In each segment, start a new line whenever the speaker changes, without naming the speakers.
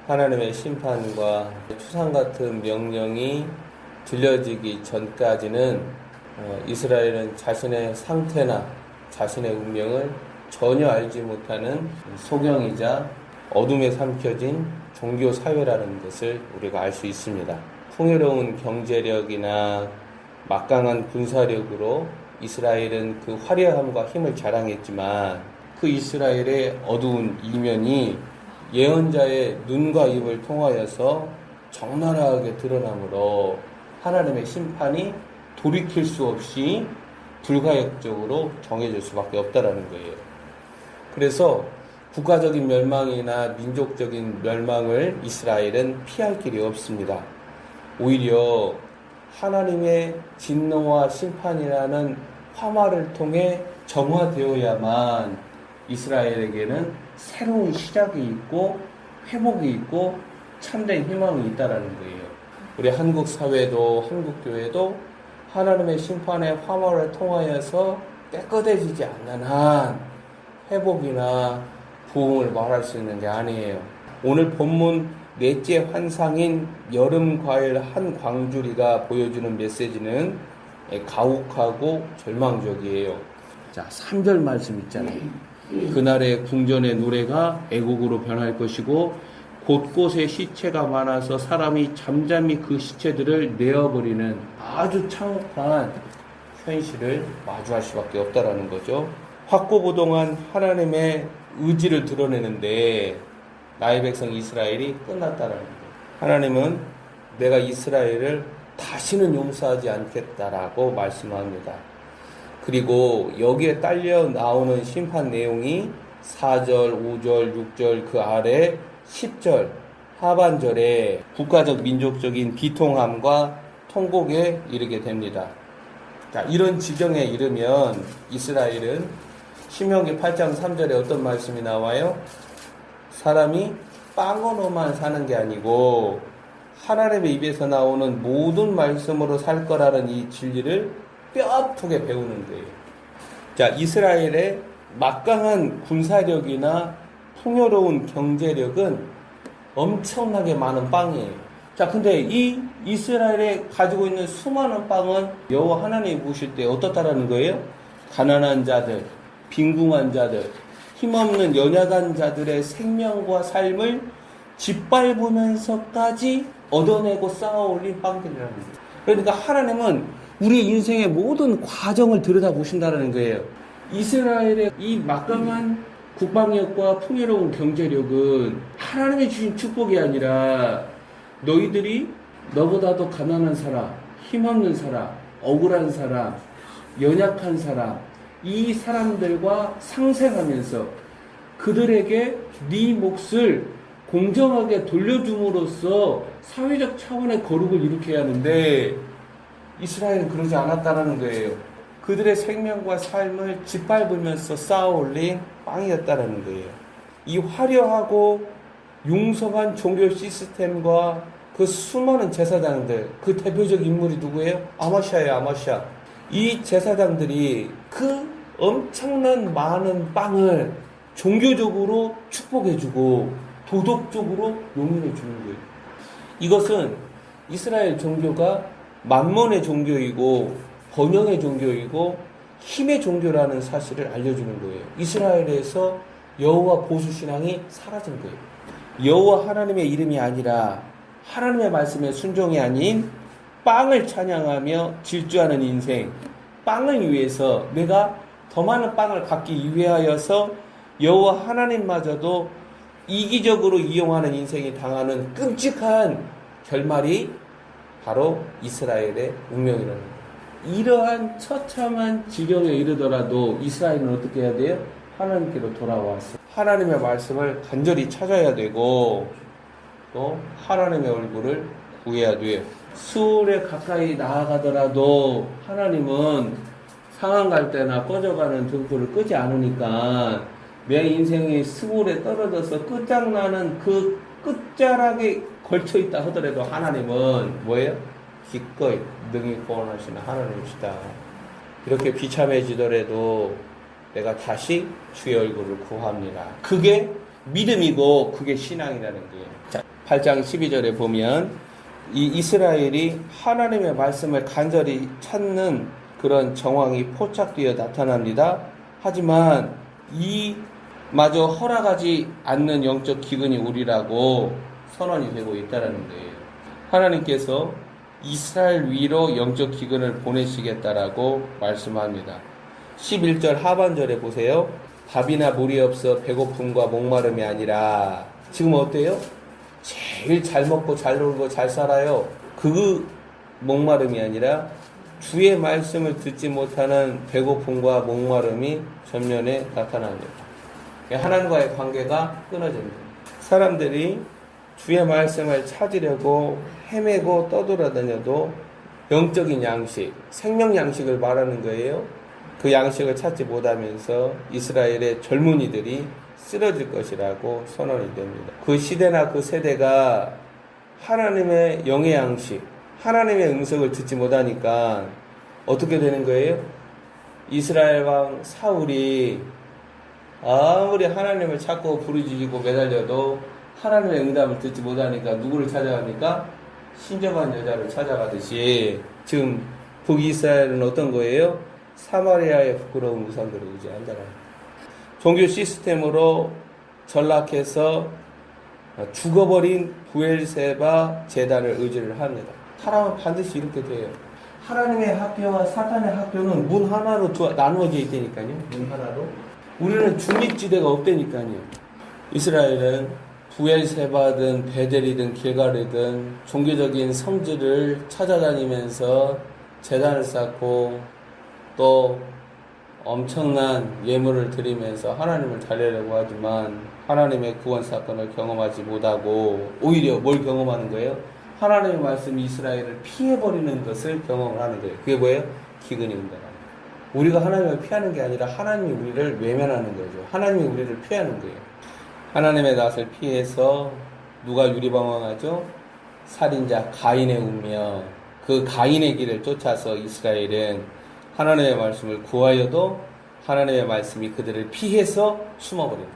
하나님의 심판과 추상 같은 명령이 들려지기 전까지는 이스라엘은 자신의 상태나 자신의 운명을 전혀 알지 못하는 소경이자 어둠에 삼켜진 종교 사회라는 것을 우리가 알 수 있습니다. 풍요로운 경제력이나 막강한 군사력으로 이스라엘은 그 화려함과 힘을 자랑했지만 그 이스라엘의 어두운 이면이 예언자의 눈과 입을 통하여서 적나라하게 드러나므로 하나님의 심판이 돌이킬 수 없이 불가역적으로 정해질 수밖에 없다라는 거예요. 그래서 국가적인 멸망이나 민족적인 멸망을 이스라엘은 피할 길이 없습니다. 오히려 하나님의 진노와 심판이라는 화마를 통해 정화되어야만 이스라엘에게는 새로운 시작이 있고 회복이 있고 참된 희망이 있다라는 거예요. 우리 한국 사회도 한국 교회도 하나님의 심판의 화마를 통하여서 깨끗해지지 않는 한 회복이나 부흥을 말할 수 있는 게 아니에요. 오늘 본문 넷째 환상인 여름 과일 한 광주리가 보여주는 메시지는 가혹하고 절망적이에요. 자, 3절 말씀 있잖아요. 그날의 궁전의 노래가 애곡으로 변할 것이고 곳곳에 시체가 많아서 사람이 잠잠히 그 시체들을 내어버리는 아주 창업한 현실을 마주할 수밖에 없다라는 거죠. 확고부동한 하나님의 의지를 드러내는데 나의 백성 이스라엘이 끝났다라는 거예요. 하나님은 내가 이스라엘을 다시는 용서하지 않겠다라고 말씀합니다. 그리고 여기에 딸려 나오는 심판 내용이 4절, 5절, 6절 그 아래 10절 하반절에 국가적 민족적인 비통함과 통곡에 이르게 됩니다. 자, 이런 지경에 이르면 이스라엘은 신명기 8장 3절에 어떤 말씀이 나와요? 사람이 빵으로만 사는 게 아니고 하나님의 입에서 나오는 모든 말씀으로 살 거라는 이 진리를 뼈아프게 배우는 거예요. 자, 이스라엘의 막강한 군사력이나 풍요로운 경제력은 엄청나게 많은 빵이에요. 자, 근데 이 이스라엘에 가지고 있는 수많은 빵은 여호와 하나님이 보실 때 어떻다라는 거예요? 가난한 자들, 빈궁한 자들, 힘없는 연약한 자들의 생명과 삶을 짓밟으면서까지 얻어내고 쌓아올린 빵들이라는 거예요. 그러니까 하나님은 우리 인생의 모든 과정을 들여다보신다는 거예요. 이스라엘의 이 막강한 국방력과 풍요로운 경제력은 하나님이 주신 축복이 아니라 너희들이 너보다도 가난한 사람, 힘없는 사람, 억울한 사람, 연약한 사람, 이 사람들과 상생하면서 그들에게 네 몫을 공정하게 돌려줌으로써 사회적 차원의 거룩을 일으켜야 하는데 이스라엘은 그러지 않았다는 거예요. 그들의 생명과 삶을 짓밟으면서 쌓아올린 빵이었다는 거예요. 이 화려하고 융성한 종교 시스템과 그 수많은 제사장들, 그 대표적 인물이 누구예요? 아마샤예요, 아마샤. 이 제사장들이 그 엄청난 많은 빵을 종교적으로 축복해주고 도덕적으로 용인해주는 거예요. 이것은 이스라엘 종교가 만몬의 종교이고 번영의 종교이고 힘의 종교라는 사실을 알려주는 거예요. 이스라엘에서 여호와 보수신앙이 사라진 거예요. 여호와 하나님의 이름이 아니라 하나님의 말씀에 순종이 아닌 빵을 찬양하며 질주하는 인생, 빵을 위해서 내가 더 많은 빵을 갖기 위하여서 여호와 하나님마저도 이기적으로 이용하는 인생이 당하는 끔찍한 결말이 바로 이스라엘의 운명이라는 거예요. 이러한 처참한 지경에 이르더라도 이스라엘은 어떻게 해야 돼요? 하나님께로 돌아와서 하나님의 말씀을 간절히 찾아야 되고 또 하나님의 얼굴을 구해야 돼요. 수월에 가까이 나아가더라도 하나님은 상한 갈 때나 꺼져가는 등불을 끄지 않으니까 내 인생이 스물에 떨어져서 끝장나는 그 끝자락에 걸쳐있다 하더라도 하나님은 뭐예요? 기꺼이 능히 구원하시는 하나님이시다. 이렇게 비참해지더라도 내가 다시 주의 얼굴을 구합니다. 그게 믿음이고 그게 신앙이라는 거예요. 자, 8장 12절에 보면 이 이스라엘이 하나님의 말씀을 간절히 찾는 그런 정황이 포착되어 나타납니다. 하지만 이 마저 허락하지 않는 영적 기근이 우리라고 선언이 되고 있다는 거예요. 하나님께서 이스라엘 위로 영적 기근을 보내시겠다라고 말씀합니다. 11절 하반절에 보세요. 밥이나 물이 없어 배고픔과 목마름이 아니라 지금 어때요? 제일 잘 먹고 잘 놀고 잘 살아요. 그 목마름이 아니라 주의 말씀을 듣지 못하는 배고픔과 목마름이 전면에 나타납니다. 하나님과의 관계가 끊어집니다. 사람들이 주의 말씀을 찾으려고 헤매고 떠돌아다녀도 영적인 양식, 생명 양식을 말하는 거예요. 그 양식을 찾지 못하면서 이스라엘의 젊은이들이 쓰러질 것이라고 선언이 됩니다. 그 시대나 그 세대가 하나님의 영의 양식, 하나님의 음성을 듣지 못하니까 어떻게 되는 거예요? 이스라엘 왕 사울이 아무리 하나님을 찾고 부르짖고 매달려도 하나님의 응답을 듣지 못하니까 누구를 찾아갑니까? 신접한 여자를 찾아가듯이 지금 북이스라엘은 어떤 거예요? 사마리아의 부끄러운 우상들을 의지한다는 종교 시스템으로 전락해서 죽어버린 부엘세바 제단을 의지를 합니다. 사람은 반드시 이렇게 돼요. 하나님의 학교와 사탄의 학교는 문 하나로 나누어져 있다니까요. 문 하나로. 우리는 중립지대가 없다니까요. 이스라엘은 부엘세바든 베델이든 길갈이든 종교적인 성지를 찾아다니면서 제단을 쌓고 또 엄청난 예물을 드리면서 하나님을 달래려고 하지만 하나님의 구원 사건을 경험하지 못하고 오히려 뭘 경험하는 거예요? 하나님의 말씀이 이스라엘을 피해버리는 것을 경험을 하는 거예요. 그게 뭐예요? 기근이 온다는 거예요. 우리가 하나님을 피하는 게 아니라 하나님이 우리를 외면하는 거죠. 하나님이 우리를 피하는 거예요. 하나님의 낯을 피해서 누가 유리방황하죠? 살인자 가인의 운명. 그 가인의 길을 쫓아서 이스라엘은 하나님의 말씀을 구하여도 하나님의 말씀이 그들을 피해서 숨어버립니다.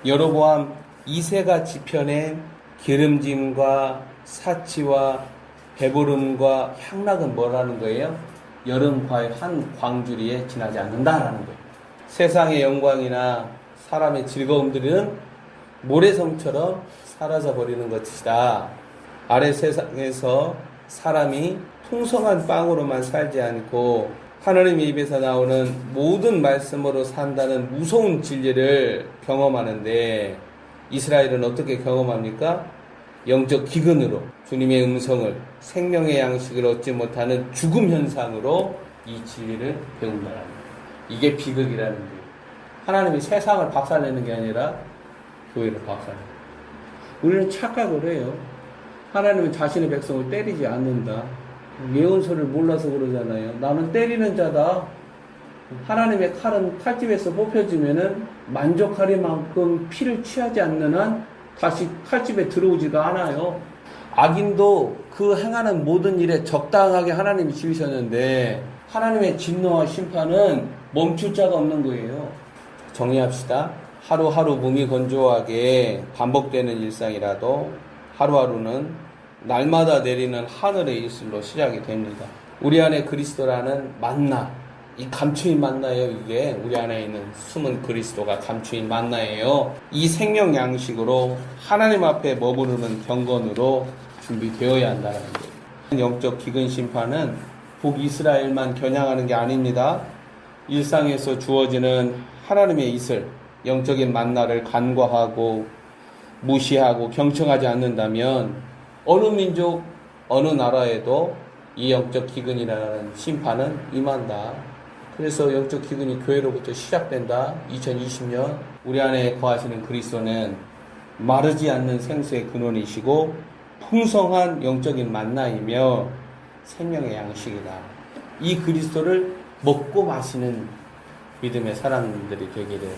여로보암 2세가 지펴낸 기름짐과 사치와 배부름과 향락은 뭐라는 거예요? 여름과의 한 광주리에 지나지 않는다라는 거예요. 세상의 영광이나 사람의 즐거움들은 모래성처럼 사라져버리는 것이다. 아래 세상에서 사람이 풍성한 빵으로만 살지 않고 하나님의 입에서 나오는 모든 말씀으로 산다는 무서운 진리를 경험하는데 이스라엘은 어떻게 경험합니까? 영적 기근으로 주님의 음성을 생명의 양식을 얻지 못하는 죽음 현상으로 이 진리를 배운다는 거예요. 이게 비극이라는 거예요. 하나님이 세상을 박살내는 게 아니라 교회를 박살내는 거예요. 우리는 착각을 해요. 하나님은 자신의 백성을 때리지 않는다. 예언서를 몰라서 그러잖아요. 나는 때리는 자다. 하나님의 칼은 칼집에서 뽑혀지면은 만족하리만큼 피를 취하지 않는 한 다시 칼집에 들어오지가 않아요. 악인도 그 행하는 모든 일에 적당하게 하나님이 지으셨는데 하나님의 진노와 심판은 멈출 자가 없는 거예요. 정리합시다. 하루하루 몸이 건조하게 반복되는 일상이라도 하루하루는 날마다 내리는 하늘의 이슬로 시작이 됩니다. 우리 안에 그리스도라는 만나, 이 감추인 만나예요. 이게 우리 안에 있는 숨은 그리스도가 감추인 만나예요. 이 생명 양식으로 하나님 앞에 머무르는 경건으로 준비되어야 한다는 거예요. 영적 기근 심판은 북이스라엘만 겨냥하는 게 아닙니다. 일상에서 주어지는 하나님의 이슬, 영적인 만나를 간과하고 무시하고 경청하지 않는다면 어느 민족, 어느 나라에도 이 영적 기근이라는 심판은 임한다. 그래서 영적 기근이 교회로부터 시작된다. 2020년 우리 안에 거하시는 그리스도는 마르지 않는 생수의 근원이시고 풍성한 영적인 만나이며 생명의 양식이다. 이 그리스도를 먹고 마시는 믿음의 사람들이 되기를